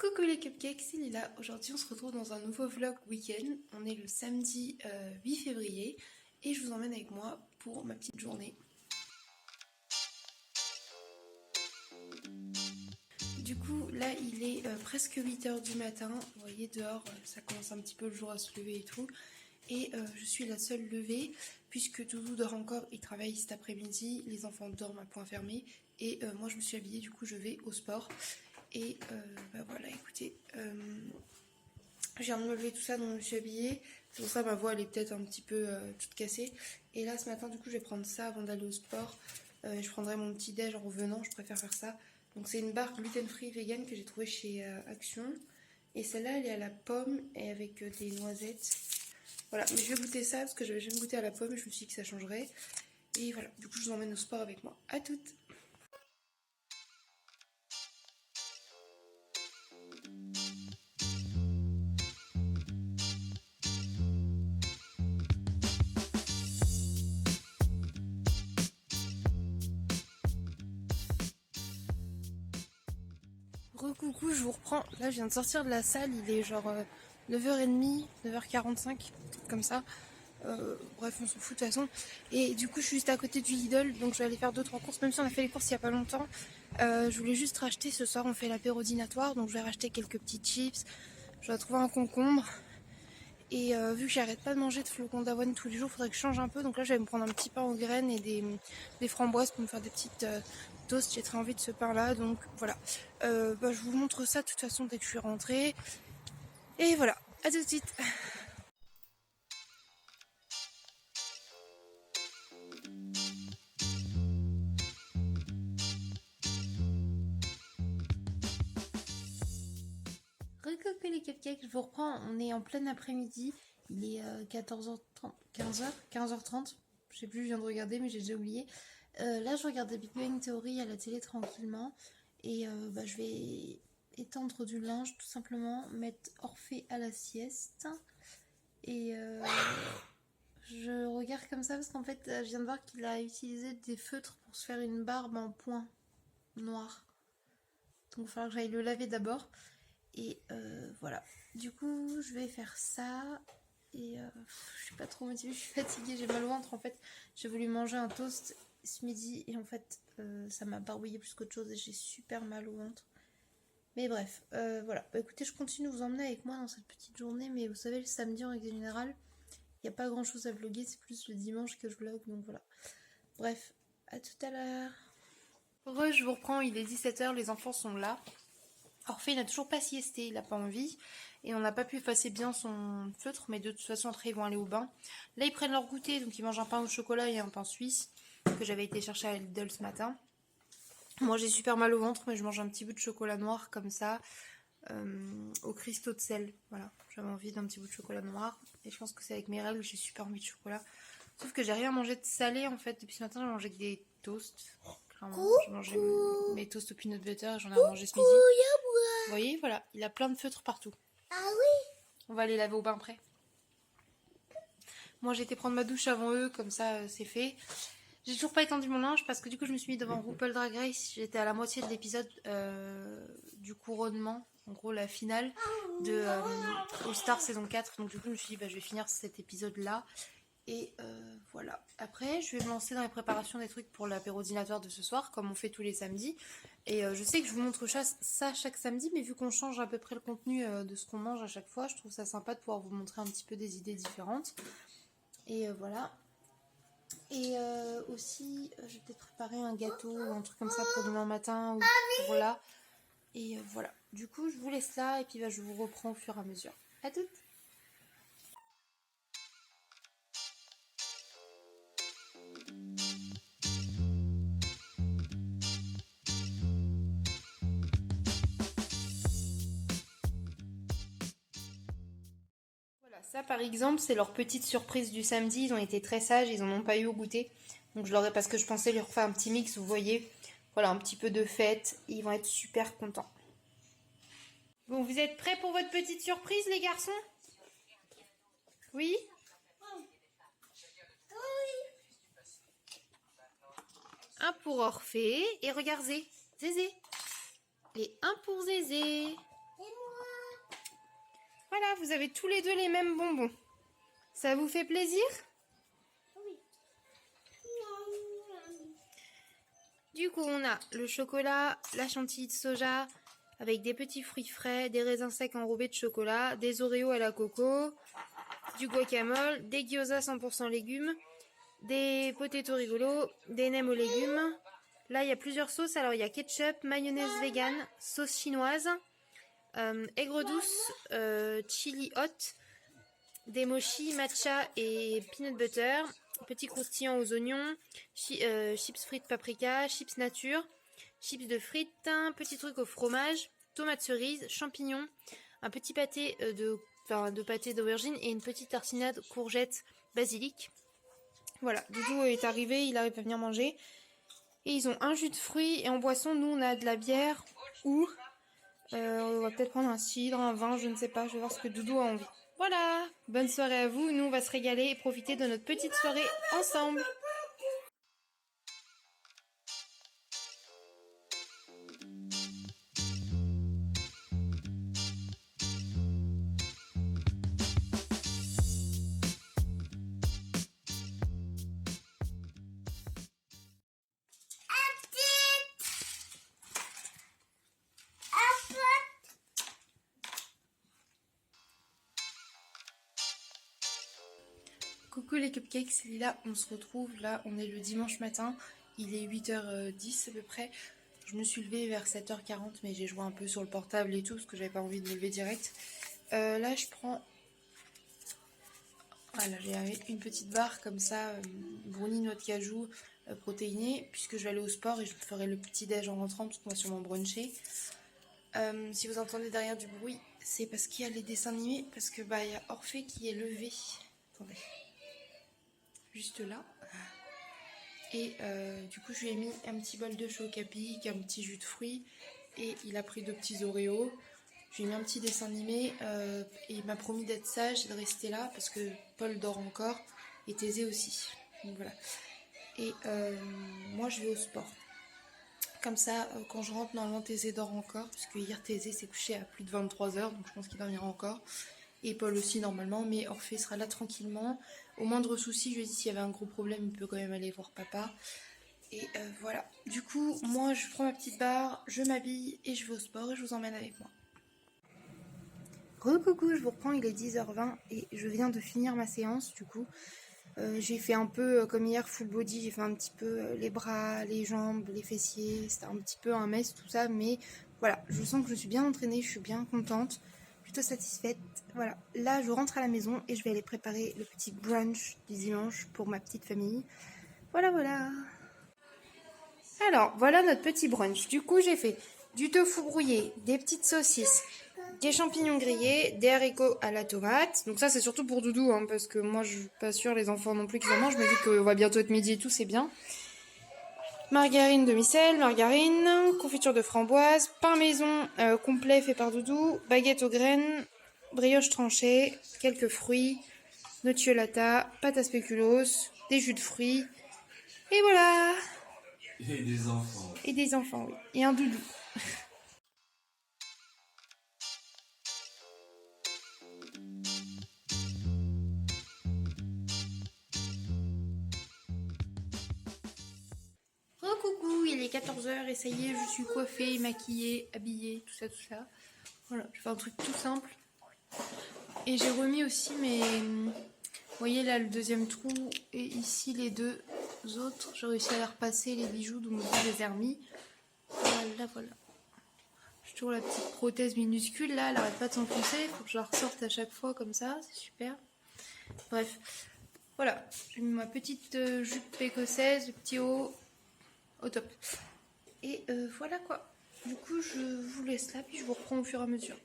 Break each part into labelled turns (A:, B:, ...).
A: Coucou les cupcakes, c'est Lila. Aujourd'hui on se retrouve dans un nouveau vlog week-end. On est le samedi 8 février et je vous emmène avec moi pour ma petite journée. Du coup là il est presque 8h du matin. Vous voyez dehors ça commence un petit peu le jour à se lever et tout. Et je suis la seule levée puisque Doudou dort encore, il travaille cet après-midi, les enfants dorment à point fermé et moi je me suis habillée, du coup je vais au sport. Et bah voilà, écoutez, je viens de me lever tout ça, donc je me suis habillée. C'est pour ça ma voix elle est peut-être un petit peu toute cassée. Et là ce matin du coup je vais prendre ça avant d'aller au sport. Je prendrai mon petit déj en revenant, je préfère faire ça. Donc c'est une barre gluten free vegan que j'ai trouvée chez Action. Et celle-là elle est à la pomme et avec des noisettes. Voilà, mais je vais goûter ça parce que j'avais jamais goûté à la pomme et je me suis dit que ça changerait. Et voilà, du coup je vous emmène au sport avec moi. À toutes! Recoucou, je vous reprends. Là, je viens de sortir de la salle. Il est genre 9h30, 9h45, comme ça. Bref, on s'en fout de toute façon. Et du coup, je suis juste à côté du Lidl. Donc, je vais aller faire 2-3 courses. Même si on a fait les courses il n'y a pas longtemps. Je voulais juste racheter. Ce soir, on fait l'apéro dînatoire. Donc, je vais racheter quelques petits chips. Je vais trouver un concombre. Et vu que j'arrête pas de manger de flocons d'avoine tous les jours, il faudrait que je change un peu. Donc là, je vais me prendre un petit pain aux graines et des framboises pour me faire des petites toasts. J'ai très envie de ce pain-là. Donc voilà. Je vous montre ça de toute façon dès que je suis rentrée. Et voilà. À tout de suite. Recoucou les cupcakes, je vous reprends. On est en plein après-midi. Il est 14h30, 15h30. Je sais plus, je viens de regarder, mais j'ai déjà oublié. Là, je regarde Big Bang Theory à la télé tranquillement. Et je vais étendre du linge, tout simplement. Mettre Orphée à la sieste. Et je regarde comme ça parce qu'en fait, je viens de voir qu'il a utilisé des feutres pour se faire une barbe en point noir. Donc, il va falloir que j'aille le laver d'abord. Et voilà. Du coup, je vais faire ça. Et je suis pas trop motivée, je suis fatiguée, j'ai mal au ventre. En fait, j'ai voulu manger un toast ce midi et en fait, ça m'a barbouillé plus qu'autre chose et j'ai super mal au ventre. Mais bref, voilà. Bah, écoutez, je continue de vous emmener avec moi dans cette petite journée. Mais vous savez, le samedi en règle générale, il n'y a pas grand chose à vlogger. C'est plus le dimanche que je vlog. Donc voilà. Bref, à tout à l'heure. Heureux, je vous reprends. Il est 17h, les enfants sont là. Orphée n'a toujours pas siesté, il n'a pas envie. Et on n'a pas pu effacer bien son feutre, mais de toute façon, après, ils vont aller au bain. Là, ils prennent leur goûter, donc ils mangent un pain au chocolat et un pain suisse que j'avais été chercher à Lidl ce matin. Moi, j'ai super mal au ventre, mais je mange un petit bout de chocolat noir comme ça, au cristaux de sel. Voilà, j'avais envie d'un petit bout de chocolat noir. Et je pense que c'est avec mes règles, j'ai super envie de chocolat. Sauf que j'ai rien mangé de salé en fait. Depuis ce matin, j'ai mangé que des toasts. Clairement, j'ai mangé mes toasts au peanut butter et j'en ai mangé ce midi. Vous voyez, voilà, il a plein de feutres partout.
B: Ah oui.
A: On va aller laver au bain après. Moi, j'ai été prendre ma douche avant eux, comme ça, c'est fait. J'ai toujours pas étendu mon linge parce que du coup, je me suis mis devant RuPaul Drag Race. J'étais à la moitié de l'épisode du couronnement, en gros la finale de All Star saison 4. Donc du coup, je me suis dit, je vais finir cet épisode-là. Et voilà. Après, je vais me lancer dans les préparations des trucs pour l'apéro dînatoire de ce soir, comme on fait tous les samedis. Et je sais que je vous montre ça chaque samedi, mais vu qu'on change à peu près le contenu de ce qu'on mange à chaque fois, je trouve ça sympa de pouvoir vous montrer un petit peu des idées différentes. Et voilà. Et aussi, je vais peut-être préparer un gâteau ou un truc comme ça pour demain matin ou pour là. Et voilà. Du coup, je vous laisse là et puis je vous reprends au fur et à mesure. À toutes! Voilà, ça par exemple, c'est leur petite surprise du samedi. Ils ont été très sages, ils en ont pas eu au goûter. Donc je leur ai, parce que je pensais leur faire un petit mix, vous voyez. Voilà, un petit peu de fête. Et ils vont être super contents. Bon, vous êtes prêts pour votre petite surprise, les garçons? Oui? Un pour Orphée et regardez, Zézé. Et un pour Zézé.
B: Et
A: Voilà, vous avez tous les deux les mêmes bonbons. Ça vous fait plaisir?
B: Oui.
A: Du coup, on a le chocolat, la chantilly de soja avec des petits fruits frais, des raisins secs enrobés de chocolat, des Oreos à la coco, du guacamole, des gyoza 100% légumes, des potatoes rigolos, des nems aux légumes. Là, il y a plusieurs sauces. Alors, il y a ketchup, mayonnaise vegan, sauce chinoise, aigre douce, chili hot, des mochis, matcha et peanut butter, petits croustillants aux oignons, chips frites paprika, chips nature, chips de frites, un petit truc au fromage, tomates cerises, champignons, un petit pâté de pâté d'aubergine et une petite tartinade courgette basilic. Voilà, Doudou est arrivé, il arrive à venir manger. Et ils ont un jus de fruits et en boisson, nous on a de la bière ou on va peut-être prendre un cidre, un vin, je ne sais pas, je vais voir ce que Doudou a envie. Voilà, bonne soirée à vous, nous on va se régaler et profiter de notre petite soirée ensemble. Coucou les cupcakes, c'est Lila, on se retrouve, là on est le dimanche matin, il est 8h10 à peu près. Je me suis levée vers 7h40 mais j'ai joué un peu sur le portable et tout parce que j'avais pas envie de me lever direct. Là je prends, voilà, j'ai une petite barre comme ça, brownie noix de cajou protéinée, puisque je vais aller au sport et je ferai le petit déj en rentrant parce qu'on va sûrement bruncher. Si vous entendez derrière du bruit, c'est parce qu'il y a les dessins animés, parce que bah il y a Orphée qui est levé. Attendez. Juste là. Et du coup je lui ai mis un petit bol de chocapic, un petit jus de fruits et il a pris 2 petits Oreos. Je lui ai mis un petit dessin animé et il m'a promis d'être sage et de rester là parce que Paul dort encore et Thésée aussi. Donc voilà. Et moi je vais au sport. Comme ça, quand je rentre, normalement Thésée dort encore parce que hier Thésée s'est couché à plus de 23h donc je pense qu'il dormira encore. Et Paul aussi normalement, mais Orphée sera là tranquillement. Au moindre souci, je lui ai dit s'il y avait un gros problème, il peut quand même aller voir papa. Et voilà. Du coup, moi je prends ma petite barre, je m'habille et je vais au sport et je vous emmène avec moi. Coucou, je vous reprends, il est 10h20 et je viens de finir ma séance du coup. J'ai fait un peu comme hier full body, j'ai fait un petit peu les bras, les jambes, les fessiers, c'était un petit peu un mess tout ça, mais voilà, je sens que je suis bien entraînée, je suis bien contente, plutôt satisfaite. Voilà, là je rentre à la maison et je vais aller préparer le petit brunch du dimanche pour ma petite famille. Voilà. Alors, voilà notre petit brunch. Du coup, j'ai fait du tofu brouillé, des petites saucisses, des champignons grillés, des haricots à la tomate. Donc ça, c'est surtout pour Doudou, hein, parce que moi, je suis pas sûre, les enfants non plus qu'ils en mangent. Je me dis qu'on va bientôt être midi et tout, c'est bien. Margarine demi-sel, margarine, confiture de framboise, pain maison complet fait par Doudou, baguette aux graines, brioche tranchée, quelques fruits, nocciolata, pâte à spéculoos, des jus de fruits. Et voilà!
C: Et des enfants.
A: Et des enfants, oui. Et un Doudou. Coucou, il est 14h et ça y est, je suis coiffée, maquillée, habillée, tout ça. Voilà, je fais un truc tout simple. Et j'ai remis aussi mes... Vous voyez là le deuxième trou et ici les 2 autres. J'ai réussi à les repasser les bijoux, donc je les ai remis. Voilà. J'ai toujours la petite prothèse minuscule là, elle arrête pas de s'enfoncer. Il faut que je la ressorte à chaque fois comme ça, c'est super. Bref, voilà. J'ai mis ma petite jupe écossaise, le petit haut. Au top. Et voilà quoi. Du coup, je vous laisse là, puis je vous reprends au fur et à mesure.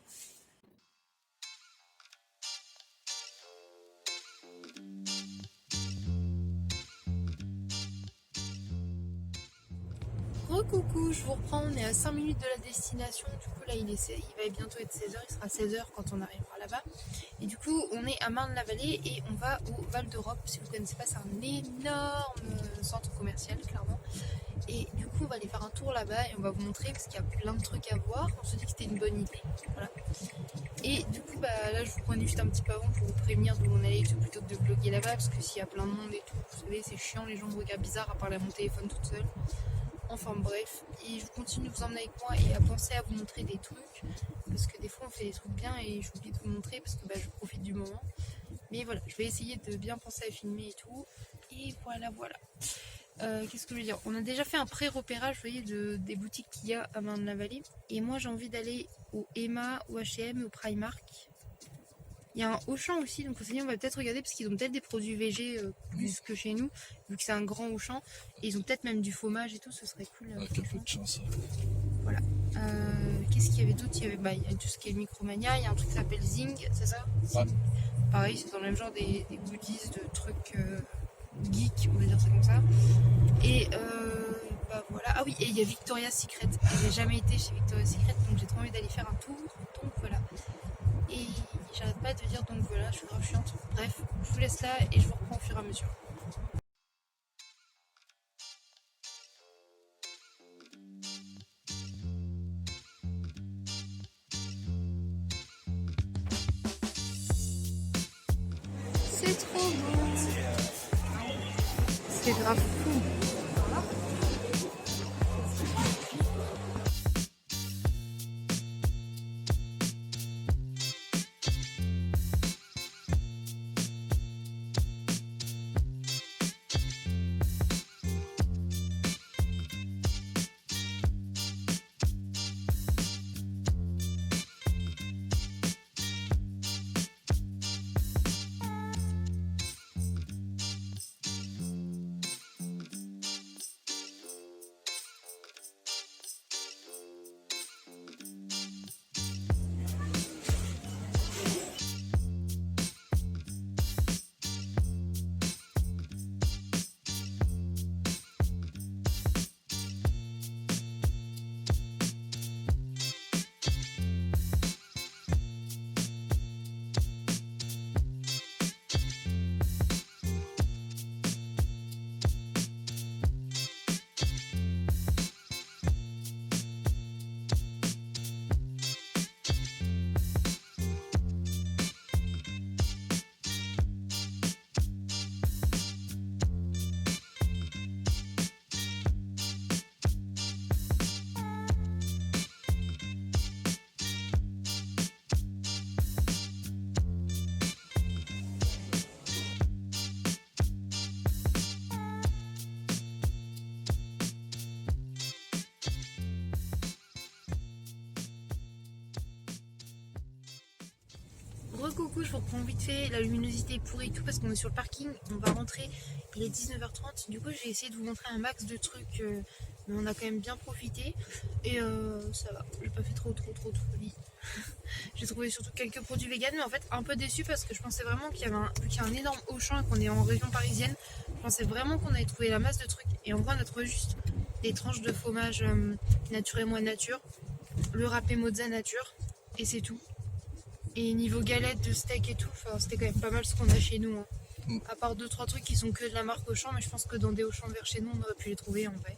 A: Recoucou, je vous reprends, on est à 5 minutes de la destination. Du coup, là, il va bientôt être 16h. Il sera 16h quand on arrivera là-bas. Et du coup, on est à Marne-la-Vallée et on va au Val d'Europe. Si vous ne connaissez pas, c'est un énorme centre commercial, clairement. Et du coup, on va aller faire un tour là-bas et on va vous montrer parce qu'il y a plein de trucs à voir. On se dit que c'était une bonne idée. Voilà. Et du coup, là, je vous prenais juste un petit peu avant pour vous prévenir d'où on allait et tout, plutôt que de vlogger là-bas parce que s'il y a plein de monde et tout, vous savez, c'est chiant, les gens me regardent bizarre à parler à mon téléphone toute seule. Enfin bref, et je continue de vous emmener avec moi et à penser à vous montrer des trucs parce que des fois on fait des trucs bien et j'oublie de vous montrer parce que je profite du moment. Mais voilà, je vais essayer de bien penser à filmer et tout. Et voilà. Qu'est-ce que je veux dire? On a déjà fait un pré-repérage, vous voyez, des boutiques qu'il y a à Marne-la-Vallée. Et moi j'ai envie d'aller au Emma, au H&M et au Primark. Il y a un Auchan aussi, donc on va peut-être regarder parce qu'ils ont peut-être des produits végés plus que chez nous, vu que c'est un grand Auchan. Et ils ont peut-être même du fromage et tout, ce serait cool.
B: Quel peu de chance.
A: Voilà. Qu'est-ce qu'il y avait d'autre? Il y a tout ce qui est Micromania, il y a un truc qui s'appelle Zing, c'est ça?
B: Ouais.
A: Pareil, c'est dans le même genre des goodies, de trucs geeks, on va dire ça comme ça. Et voilà. Ah oui, et il y a Victoria's Secret. J'ai jamais été chez Victoria's Secret, donc j'ai trop envie d'aller faire un tour. Donc voilà. Et j'arrête pas de dire donc voilà, je suis grave chiante. Bref, je vous laisse là et je vous reprends au fur et à mesure. C'est trop beau. C'est grave cool. Coucou, je vous reprends vite fait, la luminosité est pourrie et tout parce qu'on est sur le parking, on va rentrer, il est 19h30, du coup j'ai essayé de vous montrer un max de trucs, mais on a quand même bien profité et ça va, j'ai pas fait trop de folie. J'ai trouvé surtout quelques produits vegan, mais en fait un peu déçu parce que je pensais vraiment qu'il y avait un énorme Auchan et qu'on est en région parisienne, je pensais vraiment qu'on allait trouver la masse de trucs et en vrai on a trouvé juste des tranches de fromage nature et moins nature, le râpé mozza nature et c'est tout. Et niveau galette de steak et tout, c'était quand même pas mal ce qu'on a chez nous. Hein. À part 2-3 trucs qui sont que de la marque Auchan, mais je pense que dans des Auchan vers chez nous, on aurait pu les trouver en vrai.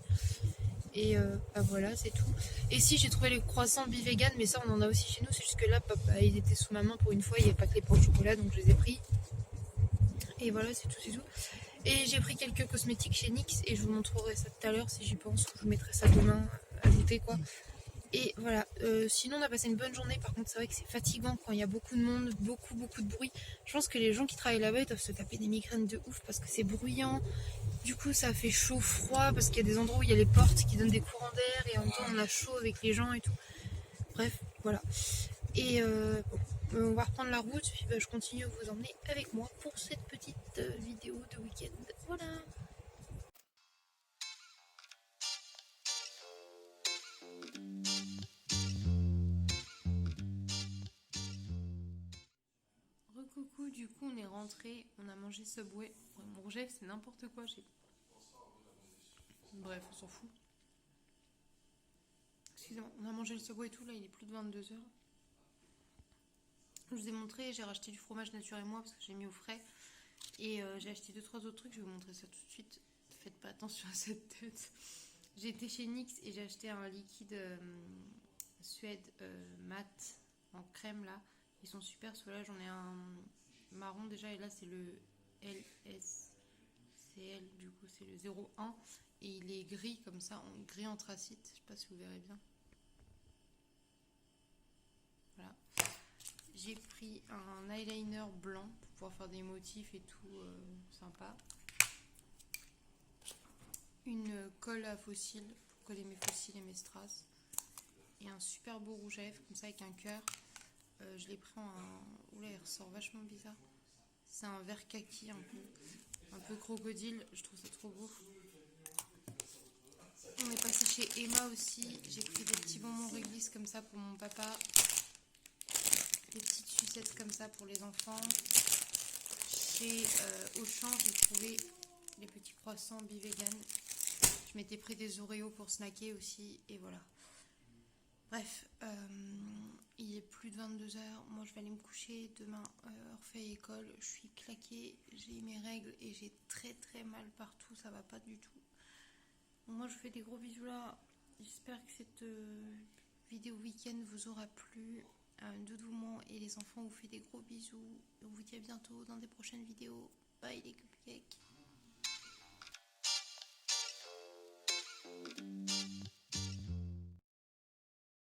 A: Et voilà, c'est tout. Et si, j'ai trouvé les croissants bi-vegan, mais ça on en a aussi chez nous, c'est juste que là, papa, ils étaient sous ma main pour une fois, il n'y avait pas que les pains au chocolat, donc je les ai pris. Et voilà, c'est tout. Et j'ai pris quelques cosmétiques chez NYX, et je vous montrerai ça tout à l'heure si j'y pense, je vous mettrai ça demain, ajouté quoi. Et voilà, sinon on a passé une bonne journée, par contre c'est vrai que c'est fatigant quand il y a beaucoup de monde, beaucoup de bruit. Je pense que les gens qui travaillent là-bas ils doivent se taper des migraines de ouf parce que c'est bruyant. Du coup ça fait chaud, froid, parce qu'il y a des endroits où il y a les portes qui donnent des courants d'air et en même temps on a chaud avec les gens et tout. Bref, voilà. Et on va reprendre la route, puis je continue à vous emmener avec moi pour cette petite vidéo de week-end. Voilà. Coucou, du coup on est rentré, on a mangé Subway. Mon rêve c'est n'importe quoi. Bref, on s'en fout. Excusez-moi, on a mangé le Subway et tout, là il est plus de 22h. Je vous ai montré, j'ai racheté du fromage nature et moi parce que j'ai mis au frais. Et j'ai acheté 2-3 autres trucs, je vais vous montrer ça tout de suite. Faites pas attention à cette tête. J'ai été chez NYX et j'ai acheté un liquide Suède mat en crème là. Ils sont super, ceux-là j'en ai un marron déjà et là c'est le LSCL, du coup c'est le 01 et il est gris comme ça, gris anthracite, je sais pas si vous verrez bien. Voilà. J'ai pris un eyeliner blanc pour pouvoir faire des motifs et tout sympa. Une colle à fossiles pour coller mes fossiles et mes strass. Et un super beau rouge à lèvres comme ça avec un cœur. Je l'ai pris en un... Oula, il ressort vachement bizarre. C'est un vert kaki un peu crocodile. Je trouve ça trop beau. On est passé chez Emma aussi. J'ai pris des petits bonbons réglisse comme ça pour mon papa. Des petites sucettes comme ça pour les enfants. Chez Auchan, j'ai trouvé les petits croissants bi-vegan. Je m'étais pris des Oreos pour snacker aussi. Et voilà. Bref, il est plus de 22h. Moi, je vais aller me coucher. Demain, Orphée et école. Je suis claquée. J'ai mes règles et j'ai très très mal partout. Ça va pas du tout. Donc, moi, je vous fais des gros bisous là. J'espère que cette vidéo week-end vous aura plu. Doudouement et les enfants, on vous fait des gros bisous. On vous dit à bientôt dans des prochaines vidéos. Bye les cupcakes.